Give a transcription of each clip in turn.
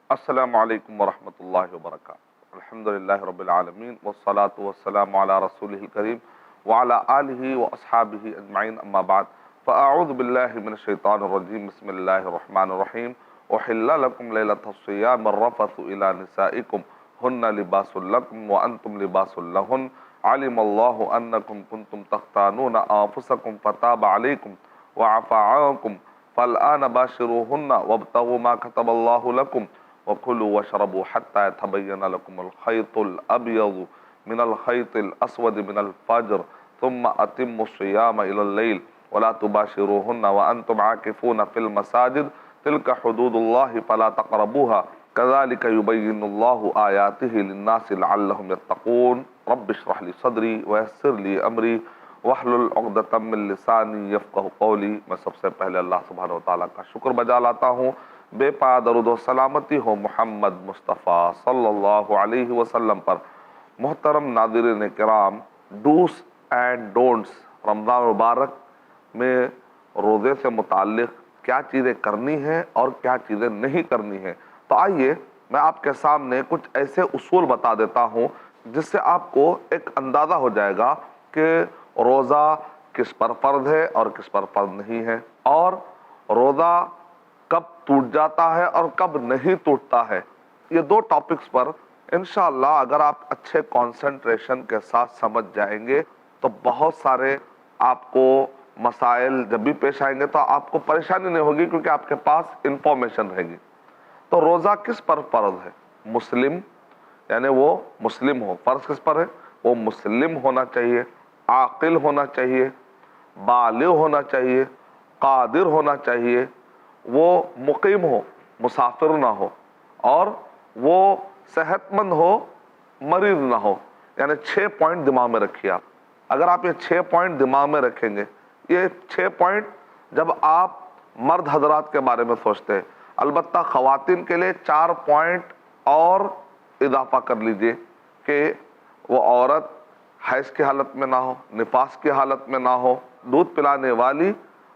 السلام علیکم ورحمۃ اللہ وبرکاتہ۔ الحمدللہ رب العالمین والصلاة والسلام علی رسولہ الکریم وعلی آلہ واصحابہ اجمعین، اما بعد فاعوذ باللہ من الشیطان الرجیم، بسم اللہ الرحمن الرحیم۔ احل لکم لیلۃ الصیام الرفث الی نسائکم ہن لباس لکم وانتم لباس لہن، علم اللہ انکم کنتم تختانون انفسکم فتاب علیکم وعفا عنکم فالآن باشروہن وابتغوا ما کتب اللہ لکم وَكُلُوا وَاشْرَبُوا حَتَّى يَتَبَيَّنَ لَكُمُ الْخَيْطُ الْأَبْيَضُ مِنَ الْخَيْطِ الْأَسْوَدِ مِنَ الْفَجْرِ ثُمَّ أَتِمُّوا الصِّيَامَ إِلَى اللَّيْلِ وَلَا تُبَاشِرُوهُنَّ وَأَنْتُمْ عَاكِفُونَ فِي الْمَسَاجِدِ تِلْكَ حُدُودُ اللَّهِ فَلَا تَقْرَبُوهَا كَذَلِكَ يُبَيِّنُ اللَّهُ آيَاتِهِ لِلنَّاسِ لَعَلَّهُمْ يَتَّقُونَ رَبِّ اشْرَحْ لِي صَدْرِي وَيَسِّرْ لِي أَمْرِي وَاحْلُلْ عُقْدَةً مِّن لِّسَانِي يَفْقَهُوا قَوْلِي۔ میں سب سے پہلے اللہ سبحانہ وتعالیٰ کا شکر بجا لاتا ہوں، بے پایا درود و سلامتی ہو محمد مصطفیٰ صلی اللہ علیہ وسلم پر۔ محترم ناظرین کرام، ڈوز اینڈ ڈونٹس رمضان مبارک میں روزے سے متعلق کیا چیزیں کرنی ہیں اور کیا چیزیں نہیں کرنی ہیں، تو آئیے میں آپ کے سامنے کچھ ایسے اصول بتا دیتا ہوں جس سے آپ کو ایک اندازہ ہو جائے گا کہ روزہ کس پر فرض ہے اور کس پر فرض نہیں ہے، اور روزہ کب ٹوٹ جاتا ہے اور کب نہیں ٹوٹتا ہے۔ یہ دو ٹاپکس پر انشاءاللہ اگر آپ اچھے کانسنٹریشن کے ساتھ سمجھ جائیں گے تو بہت سارے آپ کو مسائل جب بھی پیش آئیں گے تو آپ کو پریشانی نہیں ہوگی، کیونکہ آپ کے پاس انفارمیشن رہے گی۔ تو روزہ کس پر فرض ہے؟ مسلم، یعنی وہ مسلم ہو۔ فرض کس پر ہے؟ وہ مسلم ہونا چاہیے، عاقل ہونا چاہیے، بالغ ہونا چاہیے، قادر ہونا چاہیے، وہ مقیم ہو، مسافر نہ ہو، اور وہ صحت مند ہو، مریض نہ ہو۔ یعنی 6 پوائنٹ دماغ میں رکھیے آپ۔ اگر آپ یہ 6 پوائنٹ دماغ میں رکھیں گے، یہ 6 پوائنٹ جب آپ مرد حضرات کے بارے میں سوچتے ہیں، البتہ خواتین کے لیے 4 پوائنٹ اور اضافہ کر لیجئے کہ وہ عورت حیض کی حالت میں نہ ہو، نفاس کی حالت میں نہ ہو، دودھ پلانے والی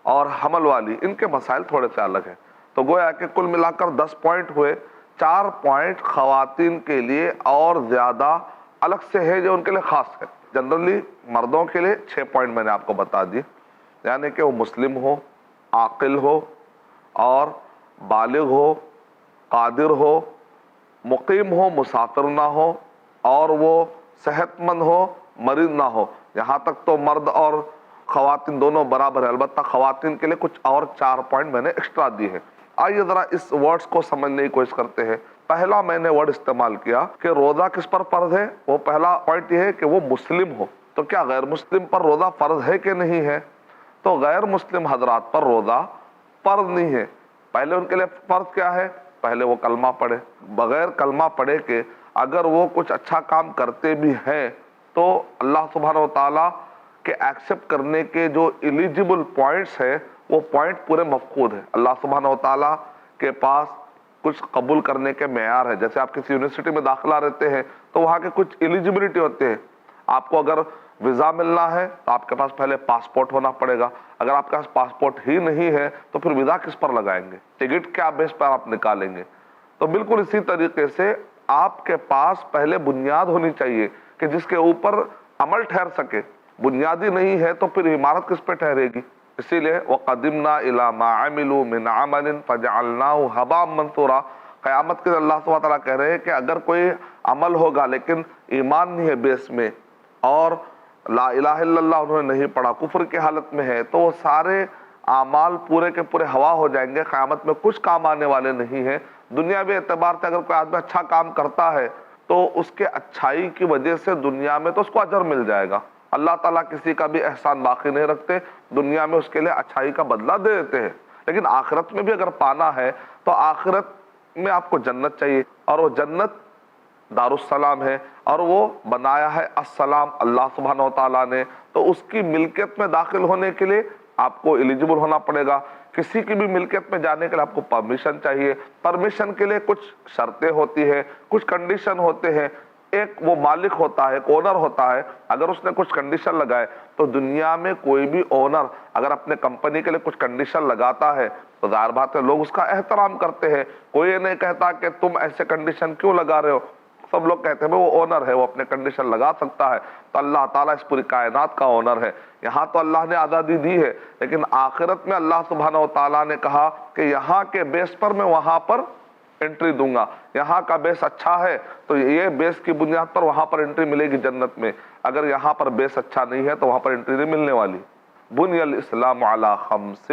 اور حمل والی، ان کے مسائل تھوڑے سے الگ ہیں۔ تو گویا کہ کل ملا کر 10 پوائنٹ ہوئے۔ 4 پوائنٹ خواتین کے لیے اور زیادہ الگ سے ہے جو ان کے لیے خاص ہے۔ جنرلی مردوں کے لیے 6 پوائنٹ میں نے آپ کو بتا دی، یعنی کہ وہ مسلم ہو، عاقل ہو اور بالغ ہو، قادر ہو، مقیم ہو، مسافر نہ ہو، اور وہ صحت مند ہو، مریض نہ ہو۔ یہاں تک تو مرد اور خواتین دونوں برابر ہیں، البتہ خواتین کے لیے کچھ اور 4 پوائنٹ میں نے ایکسٹرا دی ہے۔ آئیے ذرا اس ورڈز کو سمجھنے کی کوشش کرتے ہیں۔ پہلا میں نے ورڈ استعمال کیا کہ روزہ کس پر فرض ہے۔ وہ پہلا پوائنٹ یہ ہے کہ وہ مسلم ہو۔ تو کیا غیر مسلم پر روزہ فرض ہے کہ نہیں ہے؟ تو غیر مسلم حضرات پر روزہ فرض نہیں ہے۔ پہلے ان کے لیے فرض کیا ہے؟ پہلے وہ کلمہ پڑھے۔ بغیر کلمہ پڑھے کہ اگر وہ کچھ اچھا کام کرتے بھی ہیں تو اللہ سبحانہ وتعالیٰ کہ ایکسپٹ کرنے کے جو ایلیجیبل پوائنٹس ہیں وہ پوائنٹ پورے مفقود ہیں۔ اللہ سبحانہ وتعالیٰ کے پاس کچھ قبول کرنے کے معیار ہے۔ جیسے آپ کسی یونیورسٹی میں داخلہ رہتے ہیں تو وہاں کے کچھ ایلیجیبلٹی ہوتے ہیں۔ آپ کو اگر ویزا ملنا ہے تو آپ کے پاس پہلے پاسپورٹ ہونا پڑے گا۔ اگر آپ کے پاس پاسپورٹ ہی نہیں ہے تو پھر ویزا کس پر لگائیں گے؟ ٹکٹ کیا بیس پر آپ نکالیں گے؟ تو بالکل اسی طریقے سے آپ کے پاس پہلے بنیاد ہونی چاہیے کہ جس کے اوپر عمل ٹھہر سکے۔ بنیادی نہیں ہے تو پھر عمارت کس پہ ٹھہرے گی؟ اسی لیے وَقَدِمْنَا إِلَى مَا عَمِلُوا مِنْ عَمَلٍ فَجَعَلْنَاهُ هَبَاءً مَنْثُورًا۔ قیامت کے اللہ سبحانہ تعالیٰ کہہ رہے ہیں کہ اگر کوئی عمل ہوگا لیکن ایمان نہیں ہے بیس میں، اور لا الہ الا اللہ انہوں نے نہیں پڑھا، کفر کی حالت میں ہے، تو وہ سارے اعمال پورے کے پورے ہوا ہو جائیں گے، قیامت میں کچھ کام آنے والے نہیں ہیں۔ دنیاوی اعتبار سے اگر کوئی آدمی اچھا کام کرتا ہے تو اس کے اچھائی کی وجہ سے دنیا میں تو اس کو اجر مل جائے گا۔ اللہ تعالیٰ کسی کا بھی احسان باقی نہیں رکھتے، دنیا میں اس کے لیے اچھائی کا بدلہ دے دیتے ہیں، لیکن آخرت میں بھی اگر پانا ہے تو آخرت میں آپ کو جنت چاہیے، اور وہ جنت دار السلام ہے، اور وہ بنایا ہے السلام اللہ سبحانہ وتعالیٰ نے۔ تو اس کی ملکیت میں داخل ہونے کے لیے آپ کو ایلیجیبل ہونا پڑے گا۔ کسی کی بھی ملکیت میں جانے کے لیے آپ کو پرمیشن چاہیے۔ پرمیشن کے لیے کچھ شرطیں ہوتی ہیں، کچھ کنڈیشن ہوتے ہیں۔ ایک وہ مالک ہوتا ہے، ایک اونر ہوتا ہے، اگر اس نے کچھ کنڈیشن لگائے تو دنیا میں کوئی بھی اونر اگر اپنے کمپنی کے لیے کچھ کنڈیشن لگاتا ہے تو ظاہر بات ہے لوگ اس کا احترام کرتے ہیں. کوئی یہ نہیں کہتا کہ تم ایسے کنڈیشن کیوں لگا رہے ہو، سب لوگ کہتے ہیں وہ اونر ہے، وہ اپنے کنڈیشن لگا سکتا ہے. تو اللہ تعالیٰ اس پوری کائنات کا اونر ہے. یہاں تو اللہ نے آزادی دی ہے، لیکن آخرت میں اللہ سبحانہ و تعالیٰ نے کہا کہ یہاں کے بیس پر میں وہاں پر انٹری دوں گا. یہاں کا بیس اچھا ہے تو یہ بیس کی بنیاد پر وہاں پر انٹری ملے گی جنت میں، اگر یہاں پر بیس اچھا نہیں ہے تو وہاں پر انٹری نہیں ملنے والی. بنی الاسلام علی خمس،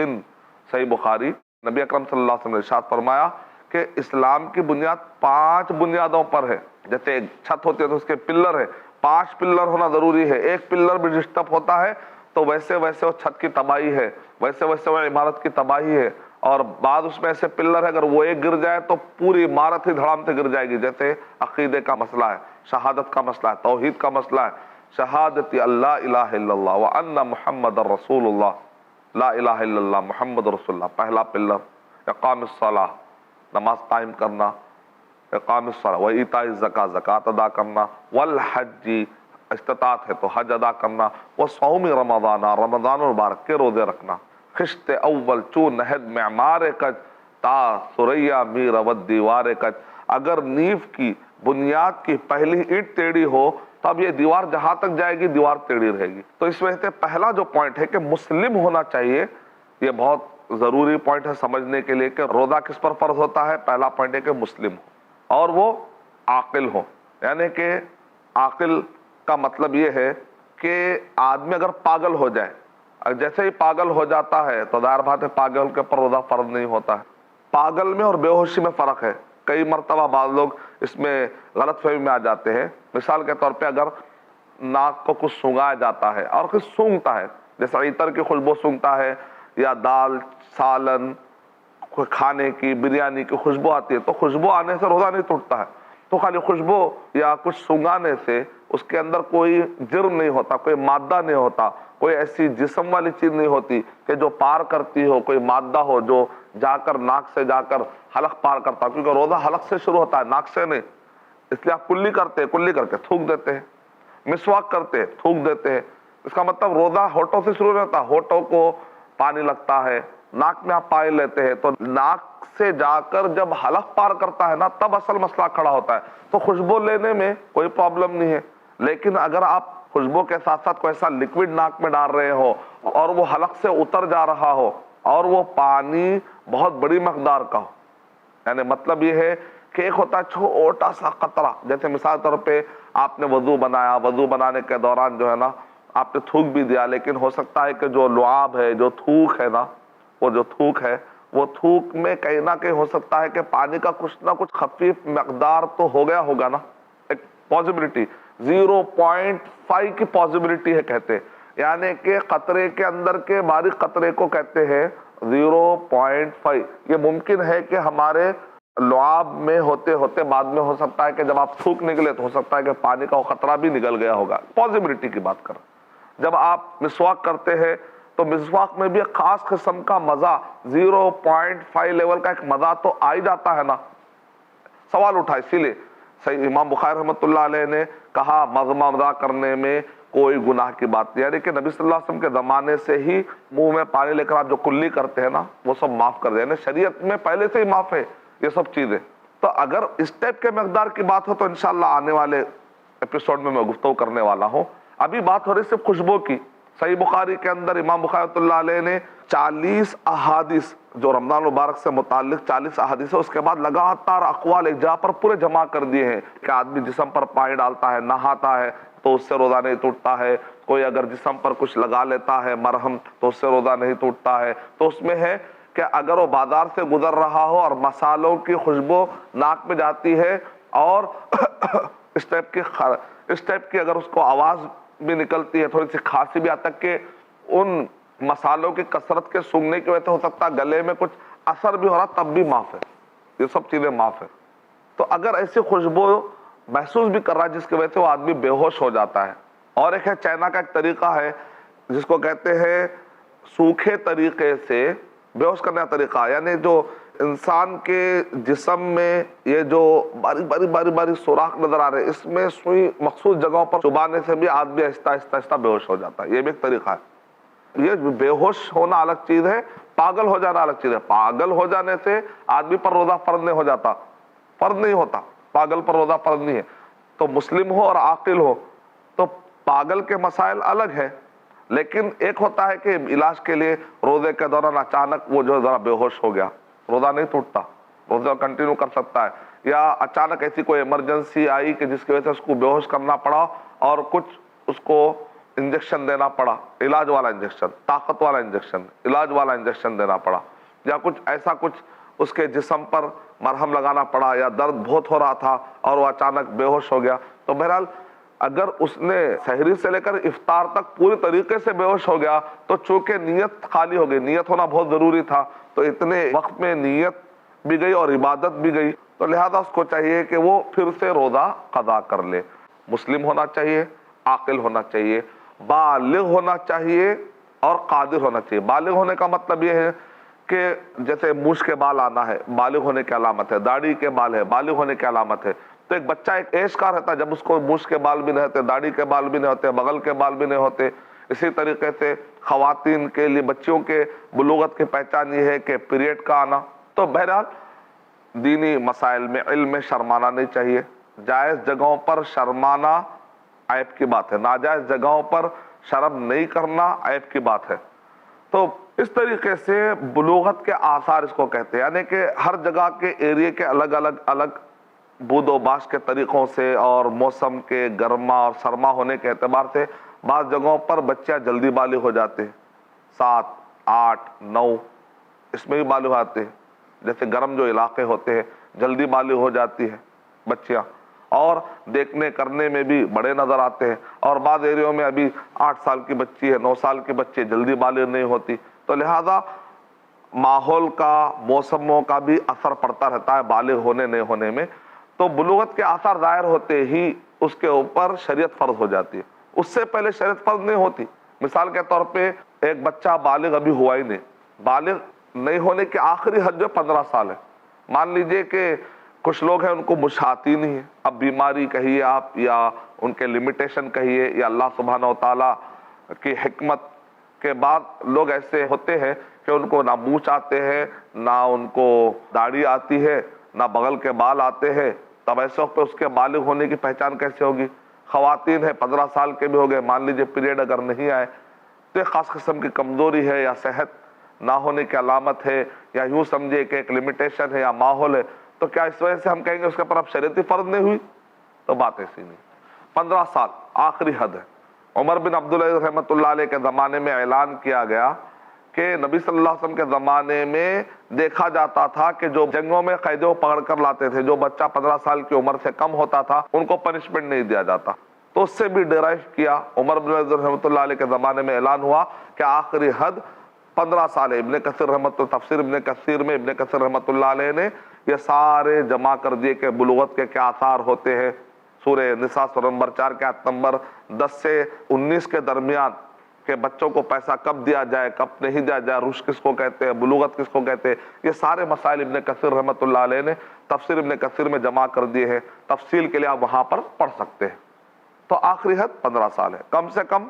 صحیح بخاری. نبی اکرم صلی اللہ علیہ وسلم نے ارشاد فرمایا کہ اسلام کی بنیاد 5 بنیادوں پر ہے. جیسے ایک چھت ہوتی ہے تو اس کے پلر ہے، 5 پلر ہونا ضروری ہے. ایک پلر بھی ڈسٹرب ہوتا ہے تو ویسے ویسے وہ چھت کی تباہی ہے، ویسے ویسے وہ عمارت کی تباہی ہے. اور بعد اس میں ایسے پلر ہے اگر وہ ایک گر جائے تو پوری عمارت ہی دھڑام سے گر جائے گی. جیسے عقیدے کا مسئلہ ہے، شہادت کا مسئلہ ہے، توحید کا مسئلہ ہے. شہادت اللہ الہ الا اللہ وان محمد رسول اللہ، لا الہ الا اللہ محمد رسول اللہ پہلا پلر. اقام الصلاۃ، نماز قائم کرنا، اقام الصلاۃ و ایتاء الزکاۃ، زکوٰۃ ادا کرنا، والحج استطاعت ہے تو حج ادا کرنا، وصوم رمضان، رمضان المبارک کے روزے رکھنا. خشت اول چو نہد معمار کج تا سریا می رود دیوار کج. اگر نیو کی بنیاد کی پہلی اینٹ ٹیڑھی ہو تو اب یہ دیوار جہاں تک جائے گی دیوار ٹیڑھی رہے گی. تو اس وجہ سے پہلا جو پوائنٹ ہے کہ مسلم ہونا چاہیے، یہ بہت ضروری پوائنٹ ہے سمجھنے کے لیے کہ روزہ کس پر فرض ہوتا ہے. پہلا پوائنٹ ہے کہ مسلم ہو اور وہ عاقل ہو. یعنی کہ عاقل کا مطلب یہ ہے کہ آدمی اگر پاگل ہو جائے، جیسے ہی پاگل ہو جاتا ہے تو ظاہر بات ہے پاگل کے اوپر روزہ فرض نہیں ہوتا ہے. پاگل میں اور بے ہوشی میں فرق ہے. کئی مرتبہ بعض لوگ اس میں غلط فہمی میں آ جاتے ہیں. مثال کے طور پہ اگر ناک کو کچھ سونگایا جاتا ہے اور کچھ سونگتا ہے، جیسے عطر کی خوشبو سونگتا ہے یا دال سالن کھانے کی بریانی کی خوشبو آتی ہے، تو خوشبو آنے سے روزہ نہیں ٹوٹتا ہے. تو خالی خوشبو یا کچھ سونگانے سے اس کے اندر کوئی جرم نہیں ہوتا، کوئی مادہ نہیں ہوتا، کوئی ایسی جسم والی چیز نہیں ہوتی کہ جو پار کرتی ہو، کوئی مادہ ہو جو جا کر ناک سے جا کر حلق پار کرتا. کیونکہ روزہ حلق سے شروع ہوتا ہے، ناک سے نہیں. اس لیے آپ کلی کرتے ہیں، کلی کر کے تھوک دیتے ہیں. مسواک کرتے ہیں، تھوک دیتے ہیں. اس کا مطلب روزہ ہونٹوں سے شروع نہیں ہوتا، ہونٹوں کو پانی لگتا ہے، ناک میں آپ پانی لیتے ہیں تو ناک سے جا کر جب حلق پار کرتا ہے نا تب اصل مسئلہ کھڑا ہوتا ہے. تو خوشبو لینے میں کوئی پرابلم نہیں ہے. لیکن اگر آپ خوشبو کے ساتھ ساتھ کوئی ایسا لکوڈ ناک میں ڈال رہے ہو اور وہ حلق سے اتر جا رہا ہو اور وہ پانی بہت بڑی مقدار کا ہو، یعنی مطلب یہ ہے کہ ایک ہوتا ہے چھوٹا سا قطرہ. جیسے مثال طور پہ آپ نے وضو بنایا، وضو بنانے کے دوران جو ہے نا آپ نے تھوک بھی دیا، لیکن ہو سکتا ہے کہ جو لعاب ہے، جو تھوک ہے نا، وہ جو تھوک ہے وہ تھوک میں کہیں نہ کہیں ہو سکتا ہے کہ پانی کا کچھ نہ کچھ خفیف مقدار تو ہو گیا ہوگا نا. ایک پاسبلٹی 0.5 کی پاسبلٹی ہے کہتے ہیں. یعنی کہ قطرے کے اندر کے باریک قطرے کو کہتے ہیں 0.5. یہ ممکن ہے کہ ہمارے لعاب میں ہوتے ہوتے بعد میں ہو سکتا ہے کہ جب آپ تھوک نکلے تو ہو سکتا ہے کہ پانی کا وہ قطرہ بھی نکل گیا ہوگا. پاسبلٹی کی بات کر. جب آپ مسواک کرتے ہیں تو مسواک میں بھی ایک خاص قسم کا مزہ 0.5 لیول کا ایک مزہ تو آ ہی جاتا ہے نا. سوال اٹھا اسی لیے صحیح امام بخاری رحمۃ اللہ علیہ نے کہا مضمضہ کرنے میں کوئی گناہ کی بات نہیں. یعنی کہ نبی صلی اللہ علیہ وسلم کے زمانے سے ہی منہ میں پانی لے کر آپ جو کلی کرتے ہیں نا وہ سب معاف کر دیں. یعنی شریعت میں پہلے سے ہی معاف ہے یہ سب چیزیں. تو اگر اس ٹائپ کے مقدار کی بات ہو تو انشاءاللہ آنے والے ایپیسوڈ میں گفتگو کرنے والا ہوں. ابھی بات ہو رہی صرف خوشبو کی. صحیح بخاری کے اندر امام بخاری رحمۃ اللہ علیہ نے 40 احادیث جو رمضان مبارک سے متعلق 40 احادیث ہے، اس کے بعد لگاتار اقوال ایک جگہ پر پورے جمع کر دیے ہیں کہ آدمی جسم پر پانی ڈالتا ہے، نہاتا ہے تو اس سے روزہ نہیں ٹوٹتا ہے. کوئی اگر جسم پر کچھ لگا لیتا ہے مرہم تو اس سے روزہ نہیں ٹوٹتا ہے. تو اس میں ہے کہ اگر وہ بازار سے گزر رہا ہو اور مسالوں کی خوشبو ناک میں جاتی ہے اور اس ٹائپ کی اگر اس کو آواز بھی نکلتی ہے، تھوڑی سی کھانسی بھی آتا ہے کہ ان مسالوں کی کثرت کے سونگنے کی وجہ سے ہو سکتا ہے گلے میں کچھ اثر بھی ہو رہا تب بھی معاف ہے. یہ سب چیزیں معاف ہے. تو اگر ایسی خوشبو محسوس بھی کر رہا ہے جس کی وجہ سے وہ آدمی بے ہوش ہو جاتا ہے. اور ایک ہے چائنا کا ایک طریقہ ہے جس کو کہتے ہیں سوکھے طریقے سے بے ہوش کرنے کا طریقہ. یعنی جو انسان کے جسم میں یہ جو باری باری سوراخ نظر آ رہے ہیں، اس میں سوئی مخصوص جگہوں پر چبانے سے بھی آدمی آہستہ آہستہ بے ہوش ہو جاتا ہے. یہ بھی ایک طریقہ ہے. یہ بے ہوش ہونا الگ چیز ہے، پاگل ہو جانا الگ چیز ہے. پاگل ہو جانے سے آدمی پر روزہ فرض نہیں ہو جاتا، فرض نہیں ہوتا. پاگل پر روزہ فرض نہیں ہے. تو مسلم ہو اور عاقل ہو تو پاگل کے مسائل الگ ہے، لیکن ایک ہوتا ہے کہ علاج کے لیے روزے کے دوران اچانک وہ جو ذرا بے ہوش ہو گیا، روزہ نہیں ٹوٹتا، روزہ کنٹینیو کر سکتا ہے. یا اچانک ایسی کوئی ایمرجنسی آئی کہ جس کی وجہ سے اس کو بے ہوش کرنا پڑا اور کچھ اس کو انجیکشن دینا پڑا، علاج والا انجیکشن، طاقت والا انجیکشن، علاج والا انجیکشن دینا پڑا، یا کچھ ایسا کچھ اس کے جسم پر مرہم لگانا پڑا، یا درد بہت ہو رہا تھا اور وہ اچانک بے ہوش ہو گیا. تو بہرحال اگر اس نے سحری سے لے کر افطار تک پوری طریقے سے بے ہوش ہو گیا تو چونکہ نیت خالی ہو گئی، نیت ہونا بہت ضروری تھا، تو اتنے وقت میں نیت بھی گئی اور عبادت بھی گئی، تو لہذا اس کو چاہیے کہ وہ پھر سے روزہ قضا کر لے. مسلم ہونا چاہیے، عاقل ہونا چاہیے، بالغ ہونا چاہیے اور قادر ہونا چاہیے. بالغ ہونے کا مطلب یہ ہے کہ جیسے مونچھ کے بال آنا ہے، بالغ ہونے کی علامت ہے. داڑھی کے بال ہے، بالغ ہونے کی علامت ہے. تو ایک بچہ ایک ایج کا رہتا ہے جب اس کو مونچھ کے بال بھی نہیں ہوتے، داڑھی کے بال بھی نہیں ہوتے، بغل کے بال بھی نہیں ہوتے. اسی طریقے سے خواتین کے لیے، بچیوں کے بلوغت کی پہچان یہ ہے کہ پیریڈ کا آنا. تو بہرحال دینی مسائل میں علم میں شرمانا نہیں چاہیے. جائز جگہوں پر شرمانا عیب کی بات ہے، ناجائز جگہوں پر شرم نہیں کرنا عیب کی بات ہے. تو اس طریقے سے بلوغت کے آثار اس کو کہتے ہیں، یعنی کہ ہر جگہ کے ایریے کے الگ بود و باش کے طریقوں سے اور موسم کے گرما اور سرما ہونے کے اعتبار سے بعض جگہوں پر بچیاں جلدی بالغ ہو جاتے ہیں، 7، 8، 9 اس میں بھی بالغ آتے ہیں. جیسے گرم جو علاقے ہوتے ہیں جلدی بالغ ہو جاتی ہے بچیاں، اور دیکھنے کرنے میں بھی بڑے نظر آتے ہیں. اور بعض ایریوں میں ابھی 8 سال کی بچی ہے، 9 سال کی بچی جلدی بالغ نہیں ہوتی. تو لہذا ماحول کا، موسموں کا بھی اثر پڑتا رہتا ہے بالغ ہونے نہیں ہونے میں. تو بلوغت کے آثار ظاہر ہوتے ہی اس کے اوپر شریعت فرض ہو جاتی ہے، اس سے پہلے شریعت فرض نہیں ہوتی. مثال کے طور پہ ایک بچہ بالغ ابھی ہوا ہی نہیں، بالغ نہیں ہونے کی آخری حد جو 15 سال ہے. مان لیجئے کہ کچھ لوگ ہیں ان کو مشق آتی نہیں ہے، اب بیماری کہیے آپ یا ان کے لمیٹیشن کہیے یا اللہ سبحانہ و تعالیٰ کی حکمت کے بعد لوگ ایسے ہوتے ہیں کہ ان کو نہ مونچھ آتے ہیں، نہ ان کو داڑھی آتی ہے، نہ بغل کے بال آتے ہیں. تب ایسے وقت پہ اس کے بالغ ہونے کی پہچان کیسے ہوگی؟ خواتین ہیں 15 سال کے بھی ہو گئے، مان لیجئے پیریڈ اگر نہیں آئے تو ایک خاص قسم کی کمزوری ہے یا صحت نہ ہونے کی علامت ہے، یا یوں سمجھے کہ ایک لمیٹیشن ہے یا ماحول ہے. تو کیا اس وجہ سے ہم کہیں گے اس کے پر اب شریعتی فرض نہیں ہوئی؟ تو بات ایسی نہیں. 15 سال آخری حد ہے. عمر بن عبدالعزیز رحمۃ اللہ علیہ کے زمانے میں اعلان کیا گیا کہ نبی صلی اللہ علیہ وسلم کے زمانے میں دیکھا جاتا تھا کہ جو جنگوں میں قیدیوں پکڑ کر لاتے تھے، جو بچہ 15 سال کی عمر سے کم ہوتا تھا ان کو پنشمنٹ نہیں دیا جاتا. تو اس سے بھی ڈرائیو کیا. عمر بن عبدالعزیز رحمۃ اللہ علیہ کے زمانے میں اعلان ہوا کہ آخری حد 15 سال ہے. ابن کثیر تفسیر ابن کثیر میں ابن کثیر رحمۃ اللہ علیہ نے یہ سارے جمع کر دیے کہ بلوغت کے کیا آثار ہوتے ہیں. سورہ نساء سورہ نمبر 4 کے آیت نمبر 10 سے 19 کے درمیان کہ بچوں کو پیسہ کب دیا جائے، کب نہیں دیا جائے، رشد کس کو کہتے ہیں، بلوغت کس کو کہتے ہیں، یہ سارے مسائل ابن کثیر رحمۃ اللہ علیہ نے تفسیر ابن کثیر میں جمع کر دیے ہیں. تفصیل کے لیے آپ وہاں پر پڑھ سکتے ہیں. تو آخری حد 15 سال ہے. کم سے کم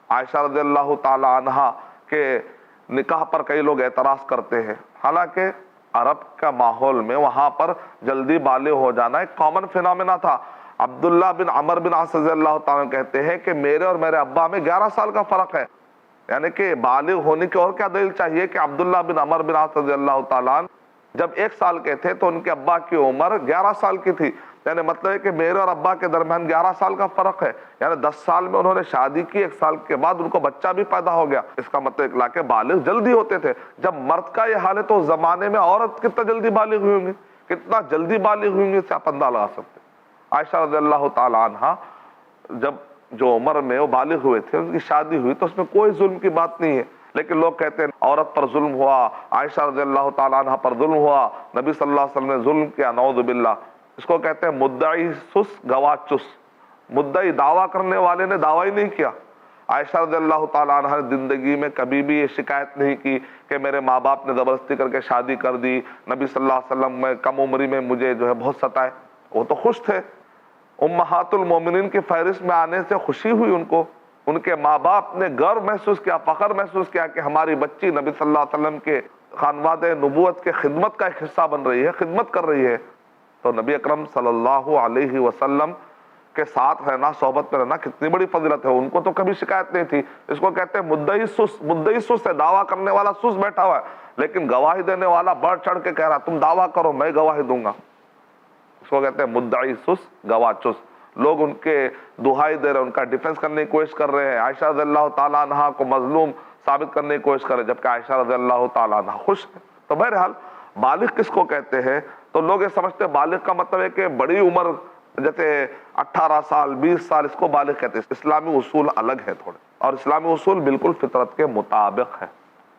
عائشہ رضی اللہ تعالی عنہا کے نکاح پر کئی لوگ اعتراض کرتے ہیں، حالانکہ عرب کا ماحول میں وہاں پر جلدی بالغ ہو جانا ایک کامن فینومینا تھا. عبداللہ بن عمر بن عاص رضی اللہ تعالیٰ کہتے ہیں کہ میرے اور میرے ابا میں 11 سال کا فرق ہے. یعنی کہ بالغ ہونے کی اور کیا دلیل چاہیے کہ عبداللہ بن عمر بن عاص رضی اللہ تعالیٰ جب 1 سال کے تھے تو ان کے ابا کی عمر 11 سال کی تھی. یعنی مطلب ہے کہ میرے اور ابا کے درمیان 11 سال کا فرق ہے. یعنی 10 سال میں انہوں نے شادی کی، 1 سال کے بعد ان کو بچہ بھی پیدا ہو گیا. اس کا مطلب اکلا کے بالغ جلدی ہوتے تھے. جب مرد کا یہ حال ہے تو اس زمانے میں عورت کتنا جلدی بالغ ہوئی ہوں گی، کتنا جلدی بالغ ہوئی ہوں گی، اس سے آپ اندازہ لگا سکتے. عائشہ رضی اللہ تعالی عنہ جب جو عمر میں وہ بالغ ہوئے تھے ان کی شادی ہوئی تو اس میں کوئی ظلم کی بات نہیں ہے. لیکن لوگ کہتے ہیں عورت پر ظلم ہوا، عائشہ رضی اللہ تعالی عنہ پر ظلم ہوا، نبی صلی اللہ علیہ وسلم نے ظلم کیا، نعوذ باللہ. اس کو کہتے ہیں مدعی سس گواہ چس. مدعی دعویٰ کرنے والے نے دعویٰ ہی نہیں کیا. عائشہ رضی اللہ تعالیٰ عنہ نے زندگی میں کبھی بھی یہ شکایت نہیں کی کہ میرے ماں باپ نے زبردستی کر کے شادی کر دی، نبی صلی اللہ علیہ وسلم میں کم عمری میں مجھے جو ہے بہت ستائے. وہ تو خوش تھے. امہات المومنین کی فہرست میں آنے سے خوشی ہوئی ان کو. ان کے ماں باپ نے گرو محسوس کیا، فخر محسوس کیا کہ ہماری بچی نبی صلی اللہ علیہ وسلم کے خانواد نبوت کے خدمت کا ایک حصہ بن رہی ہے، خدمت کر رہی ہے. تو نبی اکرم صلی اللہ علیہ وسلم کے ساتھ رہنا، صحبت میں رہنا کتنی بڑی فضیلت ہے. ان کو تو کبھی شکایت نہیں تھی. اس کو کہتے ہیں مدعی سست. مدعی سست ہے، دعویٰ کرنے والا سست بیٹھا ہوا ہے، لیکن گواہی دینے والا بڑھ چڑھ کے کہہ رہا تم دعویٰ کرو میں گواہی دوں گا. اس کو کہتے ہیں مدعی سست گواہ چست. لوگ ان کے دہائی دے رہے ہیں، ان کا ڈیفنس کرنے کی کوشش کر رہے ہیں، عائشہ رضی اللہ تعالیٰ عنہ کو مظلوم ثابت کرنے کی کوشش کر رہے ہیں، جبکہ عائشہ رضی اللہ تعالیٰ عنہ خوش ہے. تو بہرحال بالغ کس کو کہتے ہیں؟ تو لوگ یہ سمجھتے ہیں بالغ کا مطلب ہے کہ بڑی عمر، جیسے 18 سال 20 سال، اس کو بالغ کہتے ہیں. اسلامی اصول الگ ہے تھوڑے، اور اسلامی اصول بالکل فطرت کے مطابق ہے.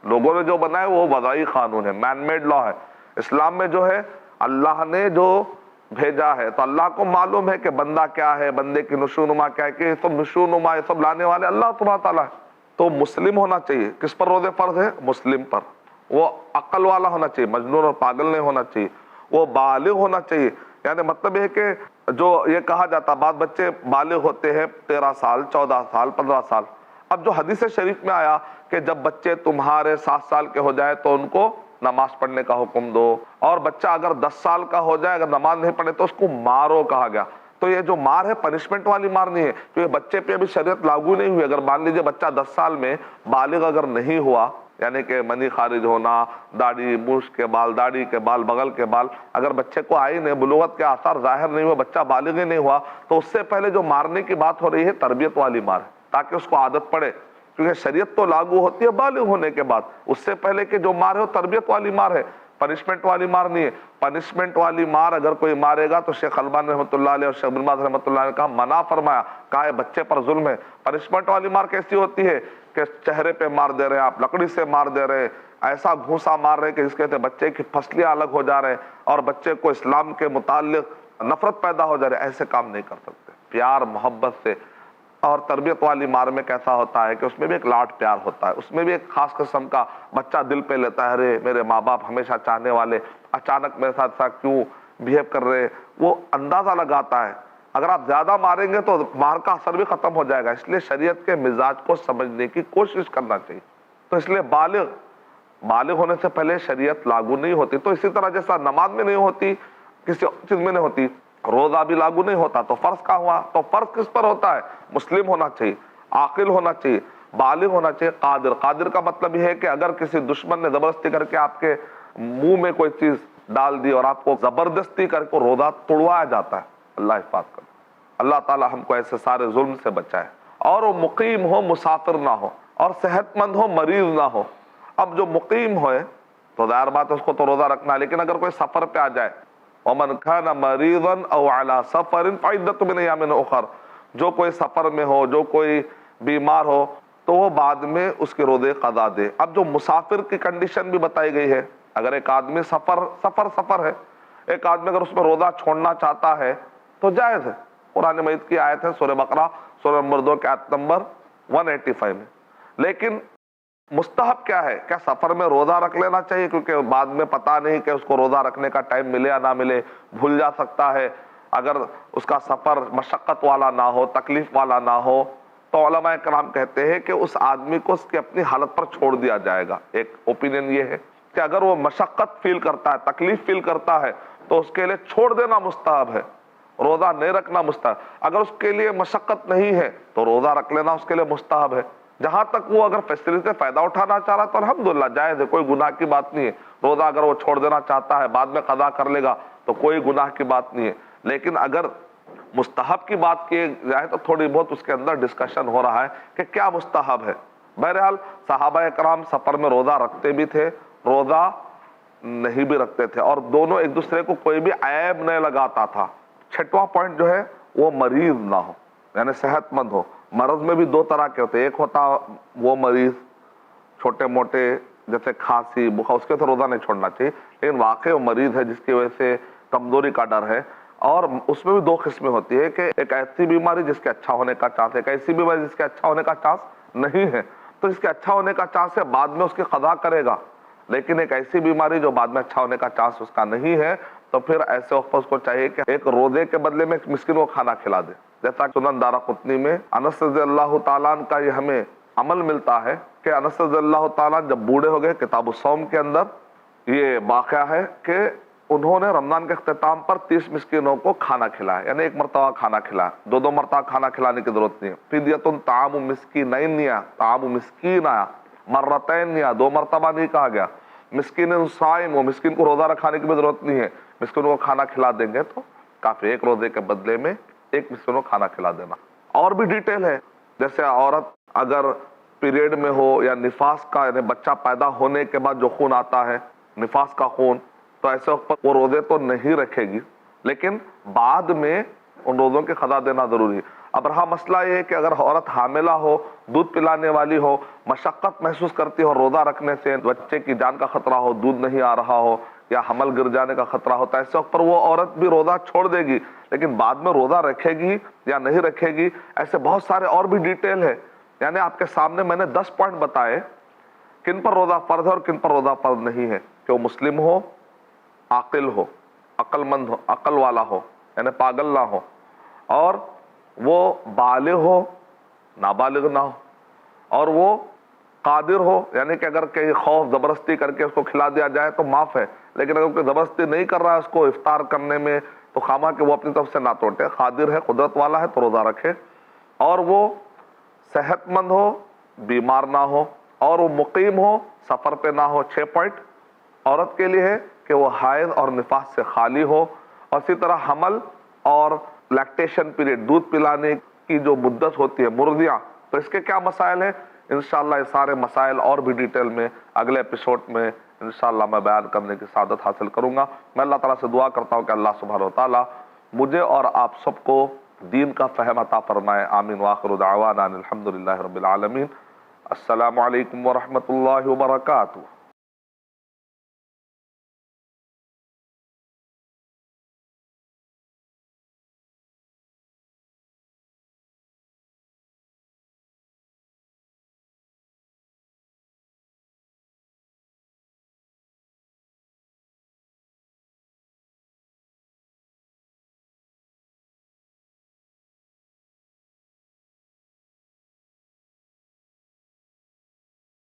لوگوں نے جو بنایا وہ وضعی قانون ہے، مین میڈ لا ہے. اسلام میں جو ہے اللہ نے جو بھیجا ہے، تو اللہ کو معلوم ہے کہ بندہ کیا ہے، بندے کی نشونما کیا ہے، کہ یہ سب نشونما یہ سب لانے والے اللہ سبحانہ تعالیٰ ہے. تو مسلم ہونا چاہیے. کس پر روزے فرض ہے؟ مسلم پر. وہ عقل والا ہونا چاہیے، مجنون اور پاگل نہیں ہونا چاہیے. وہ بالغ ہونا چاہیے. یعنی مطلب یہ ہے کہ جو یہ کہا جاتا، بعض بچے بالغ ہوتے ہیں 13 سال 14 سال 15 سال. اب جو حدیث شریف میں آیا کہ جب بچے تمہارے 7 سال کے ہو جائے تو ان کو نماز پڑھنے کا حکم دو، اور بچہ اگر 10 سال کا ہو جائے اگر نماز نہیں پڑھے تو اس کو مارو کہا گیا. تو یہ جو مار ہے پنشمنٹ والی مار نہیں ہے، کیونکہ بچے پہ ابھی شریعت لاگو نہیں ہوئی. اگر مان لیجیے بچہ 10 سال میں بالغ اگر نہیں ہوا، یعنی کہ منی خارج ہونا، داڑھی مشک کے بال، داڑھی کے بال، بغل کے بال، اگر بچے کو آئی نہیں، بلوغت کے آثار ظاہر نہیں ہوا، بچہ بالغ ہی نہیں ہوا، تو اس سے پہلے جو مارنے کی بات ہو رہی ہے تربیت والی مار ہے، تاکہ اس کو عادت پڑے. کیونکہ شریعت تو لاگو ہوتی ہے بالغ ہونے کے بعد. اس سے پہلے کہ جو مار ہے وہ تربیت والی مار ہے، پنشمنٹ والی مار نہیں ہے. پنشمنٹ والی مار اگر کوئی مارے گا تو شیخ البانی رحمۃ اللہ علیہ اور شیخ بن باز رحمۃ اللہ علیہ نے کہا منع فرمایا، کہا ہے بچے پر ظلم ہے. پنشمنٹ والی مار کیسی ہوتی ہے کہ چہرے پہ مار دے رہے ہیں آپ، لکڑی سے مار دے رہے ہیں، ایسا گھوسا مار رہے ہیں کہ جس کہتے ہیں بچے کی پھسلیاں الگ ہو جا رہے ہیں اور بچے کو اسلام کے متعلق نفرت پیدا ہو جا رہی ہے. ایسے کام نہیں کر سکتے. پیار محبت سے. اور تربیت والی مار میں کیسا ہوتا ہے کہ اس میں بھی ایک لاڈ پیار ہوتا ہے، اس میں بھی ایک خاص قسم کا بچہ دل پہ لیتا ہے، ارے میرے ماں باپ ہمیشہ چاہنے والے اچانک میرے ساتھ کیوں بہیو کر رہے ہیں، وہ اندازہ لگاتا ہے. اگر آپ زیادہ ماریں گے تو مار کا اثر بھی ختم ہو جائے گا. اس لیے شریعت کے مزاج کو سمجھنے کی کوشش کرنا چاہیے. تو اس لیے بالغ ہونے سے پہلے شریعت لاگو نہیں ہوتی. تو اسی طرح جیسا نماز میں نہیں ہوتی، کسی چیز میں نہیں ہوتی، روزہ بھی لاگو نہیں ہوتا، تو فرض کا ہوا. تو فرض کس پر ہوتا ہے؟ مسلم ہونا چاہیے، عاقل ہونا چاہیے، بالغ ہونا چاہیے، قادر. قادر کا مطلب یہ ہے کہ اگر کسی دشمن نے زبردستی کر کے آپ کے منہ میں کوئی چیز ڈال دی اور آپ کو زبردستی کر کے روزہ توڑوایا جاتا ہے، اللہ حفاظت کرے. اللہ تعالی ہم کو ایسے سارے ظلم سے بچائے. اور وہ مقیم ہو، مسافر نہ ہو، اور صحت مند ہو، مریض نہ ہو. اب جو مقیم ہوئے تو ظاہر بات ہے اس کو تو روزہ رکھنا ہے، لیکن اگر کوئی سفر پہ آ جائے، وَمَنْ كَانَ مَرِيضًا أَوْ عَلَى سَفَرٍ فَعِدَّةٌ مِنْ أَيَّامٍ أُخَرَ. جو کوئی سفر میں ہو، جو کوئی بیمار ہو، تو وہ بعد میں اس کے روزے قضا دے. اب جو مسافر کی کنڈیشن بھی بتائی گئی ہے. اگر ایک آدمی سفر ہے، ایک آدمی اگر اس میں روزہ چھوڑنا چاہتا ہے تو جائز ہے. قرآن مجید کی آیت ہے سورہ بقرہ سورہ نمبر 2 کی آیت نمبر 185 میں. لیکن مستحب کیا ہے؟ کیا سفر میں روزہ رکھ لینا چاہیے؟ کیونکہ بعد میں پتہ نہیں کہ اس کو روزہ رکھنے کا ٹائم ملے یا نہ ملے، بھول جا سکتا ہے. اگر اس کا سفر مشقت والا نہ ہو، تکلیف والا نہ ہو، تو علماء کرام کہتے ہیں کہ اس آدمی کو اس کی اپنی حالت پر چھوڑ دیا جائے گا. ایک اوپینین یہ ہے کہ اگر وہ مشقت فیل کرتا ہے، تکلیف فیل کرتا ہے، تو اس کے لیے چھوڑ دینا مستحب ہے، روزہ نہیں رکھنا مستحب. اگر اس کے لیے مشقت نہیں ہے تو روزہ رکھ لینا اس کے لیے مستحب ہے. جہاں تک وہ اگر فیسلٹی سے فائدہ اٹھانا چاہ رہا ہے تو الحمدللہ جائز ہے، کوئی گناہ کی بات نہیں ہے. روزہ اگر وہ چھوڑ دینا چاہتا ہے، بعد میں قضا کر لے گا تو کوئی گناہ کی بات نہیں ہے. لیکن اگر مستحب کی بات کی جائے تو تھوڑی بہت اس کے اندر ڈسکشن ہو رہا ہے کہ کیا مستحب ہے. بہرحال صحابہ کرام سفر میں روزہ رکھتے بھی تھے، روزہ نہیں بھی رکھتے تھے، اور دونوں ایک دوسرے کو کوئی بھی عیب نہیں لگاتا تھا. 6واں پوائنٹ جو ہے وہ مریض نہ ہو، یعنی صحت مند ہو. مرض میں بھی 2 طرح کے ہوتے ہیں. ایک ہوتا وہ مریض چھوٹے موٹے جیسے کھانسی بخار، اس کے تو روزہ نہیں چھوڑنا چاہیے. لیکن واقعی وہ مریض ہے جس کی وجہ سے کمزوری کا ڈر ہے، اور اس میں بھی دو قسمیں ہوتی ہے کہ ایک ایسی بیماری جس کے اچھا ہونے کا چانس ہے، ایک ایسی بیماری جس کے اچھا ہونے کا چانس نہیں ہے. تو جس کے اچھا ہونے کا چانس ہے بعد میں اس کی قضا کرے گا، لیکن ایک ایسی بیماری جو بعد میں اچھا ہونے کا چانس اس کا نہیں ہے، تو پھر ایسے وقت اس کو چاہیے کہ ایک روزے کے بدلے میں ایک مسکین کو کھانا کھلا دے. جیسا سنن دارقطنی میں انس رضی اللہ تعالیٰ عنہ کا یہ ہمیں عمل ملتا ہے کہ انس رضی اللہ تعالیٰ عنہ جب بوڑھے ہو گئے، کتاب الصوم کے اندر یہ واقعہ ہے کہ انہوں نے رمضان کے اختتام پر 30 مسکینوں کو کھانا کھلایا، یعنی ایک مرتبہ کھانا کھلایا، دو مرتبہ کھانا کھلانے کی ضرورت نہیں ہے. فدیۃ طعام مسکینین نہیں آیا، طعام مسکین آیا، مرتین نہیں آیا، 2 مرتبہ نہیں کہا گیا. مسکین صائم، وہ مسکین کو روزہ رکھانے کی بھی ضرورت نہیں ہے، مسکین کو کھانا کھلا دیں گے تو کافی، ایک روزے کے بدلے میں ایک مسکین کو کھانا کھلا دینا. اور بھی ڈیٹیل ہے، جیسے عورت اگر پیریڈ میں ہو یا نفاس کا، یعنی بچہ پیدا ہونے کے بعد جو خون آتا ہے نفاس کا خون، تو ایسے وقت پر وہ روزے تو نہیں رکھے گی، لیکن بعد میں ان روزوں کی قضا دینا ضروری ہے. اب رہا مسئلہ یہ ہے کہ اگر عورت حاملہ ہو، دودھ پلانے والی ہو، مشقت محسوس کرتی ہو روزہ رکھنے سے، بچے کی جان کا خطرہ ہو، دودھ نہیں آ رہا ہو یا حمل گر جانے کا خطرہ ہوتا ہے، ایسے وقت پر وہ عورت بھی روزہ چھوڑ دے گی، لیکن بعد میں روزہ رکھے گی یا نہیں رکھے گی. ایسے بہت سارے اور بھی ڈیٹیل ہے. یعنی آپ کے سامنے میں نے 10 پوائنٹ بتائے کن پر روزہ فرض ہے اور کن پر روزہ فرض نہیں ہے، کہ وہ مسلم ہو، عاقل ہو، عقل مند ہو، عقل والا ہو، یعنی پاگل نہ ہو، اور وہ بالغ ہو، نابالغ نہ ہو، اور وہ قادر ہو، یعنی کہ اگر کہیں خوف زبردستی کر کے اس کو کھلا دیا جائے تو معاف ہے، لیکن اگر کوئی زبردستی نہیں کر رہا ہے اس کو افطار کرنے میں تو خواہ کہ وہ اپنی طرف سے نہ توڑے، قادر ہے، قدرت والا ہے تو روزہ رکھے، اور وہ صحت مند ہو، بیمار نہ ہو، اور وہ مقیم ہو، سفر پہ نہ ہو. 6 پوائنٹ عورت کے لیے ہے کہ وہ حائض اور نفاس سے خالی ہو، اور اسی طرح حمل اور لیکٹیشن پیریڈ، دودھ پلانے کی جو مدت ہوتی ہے، مرضیاں، تو اس کے کیا مسائل ہیں. انشاءاللہ یہ سارے مسائل اور بھی ڈیٹیل میں اگلے ایپیسوڈ میں انشاءاللہ میں بیان کرنے کی سعادت حاصل کروں گا. میں اللہ تعالیٰ سے دعا کرتا ہوں کہ اللہ سبحانہ وتعالیٰ مجھے اور آپ سب کو دین کا فہم عطا فرمائے. آمین. وآخر دعوانا الحمدللہ رب العالمین. السلام علیکم ورحمۃ اللہ وبرکاتہ.